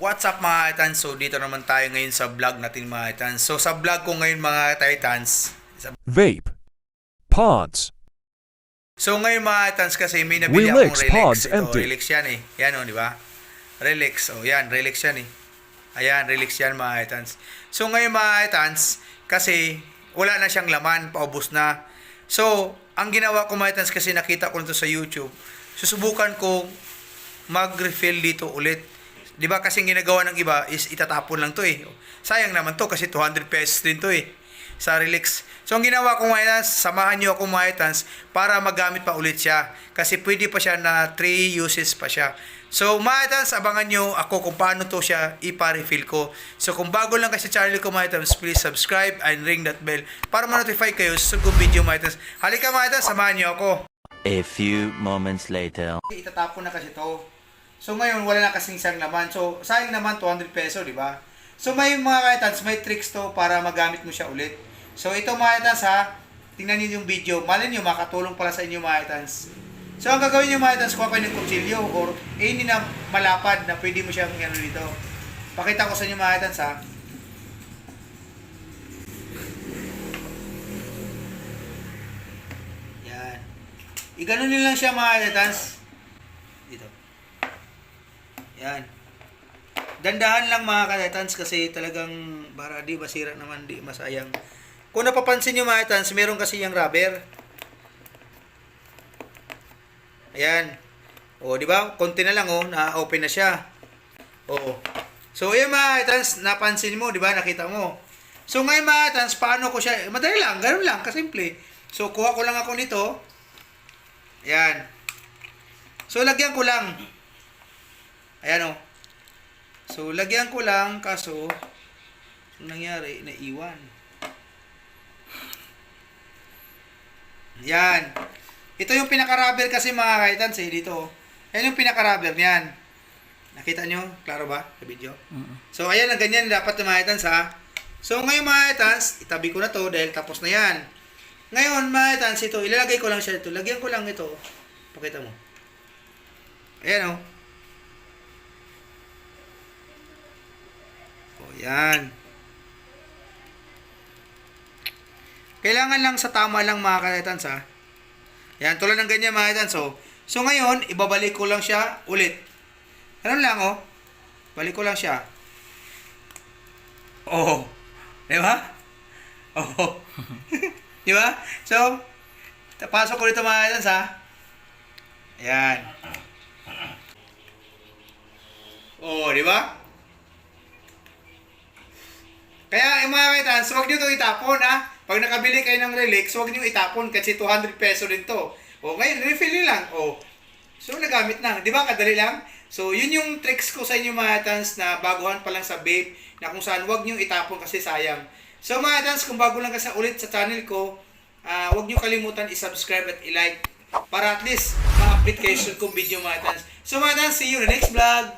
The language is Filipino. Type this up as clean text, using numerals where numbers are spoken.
What's up mga Titans? So dito naman tayo ngayon sa vlog natin mga Titans. So sa vlog ko ngayon mga Titans, Vape. Pods. so ngayon mga Titans kasi may nabili Relax, akong Relax. pods Ito, empty. Relax yan eh. Yan o, di ba? Relax. O yan, Relax yan eh. Ayan, Relax yan mga Titans. So ngayon mga Titans, kasi wala na siyang laman, paubos na. So, ang ginawa ko mga Titans kasi nakita ko nito sa YouTube, susubukan kong mag-refill dito ulit. 'Di ba kasi ginagawa ng iba is itatapon lang 'to eh. Sayang naman 'to kasi 200 pesos din 'to eh sa Relax. So ang ginawa ko mga Titans, samahan niyo ako mga Titans para magamit pa ulit siya kasi pwede pa siya na 3 uses pa siya. So mga Titans, abangan niyo ako kung paano 'to siya ipa-refill ko. So kung bago lang kasi channel ko mga Titans, please subscribe and ring that bell para ma-notify kayo sa sugong video mga Titans. Halika mga Titans, samahan niyo ako. A few moments later. Itatapon na kasi to. So ngayon wala na kasing isang laman. So sayang naman 200 peso, di ba? So may mga Titans, may tricks to para magamit mo siya ulit. So ito mga Titans ha, tingnan niyo yung video. Malay niyo makatulong pala sa inyo mga Titans. So ang gagawin niyo mga Titans, kuha kayo ng kutsilyo or any na malapad na pwede mo siyang ano dito. Pakita ko sa inyo mga Titans ha. Yan. Iganon niyo lang siya mga Titans. Dito. Yan. Dandahan lang mga ka-Titans kasi talagang para di masira naman, di masayang. Kung napapansin nyo mga Titans, meron kasi yung rubber. Ayan. O, di ba? Konti na lang oh, na-open na siya. O. So, ayan mga Titans, napansin mo, di ba? Nakita mo. So, ngayon mga Titans, paano ko siya? Madali lang, ganun lang, kasimple. So, kuha ko lang ako nito. Ayan. So, lagyan ko lang. Ayan o. So, lagyan ko lang, kaso, ang nangyari, naiwan. Yan. Ito yung pinaka-rubber kasi mga Titans eh, dito. Yan yung pinaka-rubber niyan. Nakita nyo? Klaro ba sa video? So, ayan, ang ganyan dapat yung mga Titans ha. So, ngayon mga Titans, itabi ko na to dahil tapos na yan. Ngayon mga Titans, ito, ilalagay ko lang siya dito. Lagyan ko lang ito. Pakita mo. Ayan o. Yan. Kailangan lang sa tama lang mga ka-Titans ha. Yan, tulad ng ganyan mga Titans oh. So ngayon, ibabalik ko lang siya ulit. Ganun lang oh. Balik ko lang siya. Oh. Di ba? Oh. Di ba? So, pasok ko dito mga Titans ha. Yan. Oh, di ba? Kaya yung mga Titans, huwag nyo ito itapon ha. Pag nakabili kayo ng Relax, huwag nyo itapon kasi 200 peso din to. O ngayon, refill nyo lang. O, so nagamit na. Di ba? Kadali lang. So, yun yung tricks ko sa inyo mga Titans na baguhan pa lang sa vape na kung saan huwag nyo itapon kasi sayang. So mga Titans, kung bago lang kasi ulit sa channel ko, huwag nyo kalimutan i-subscribe at i-like para at least ma-update kayo sa kong video mga Titans. So mga Titans, see you in the next vlog.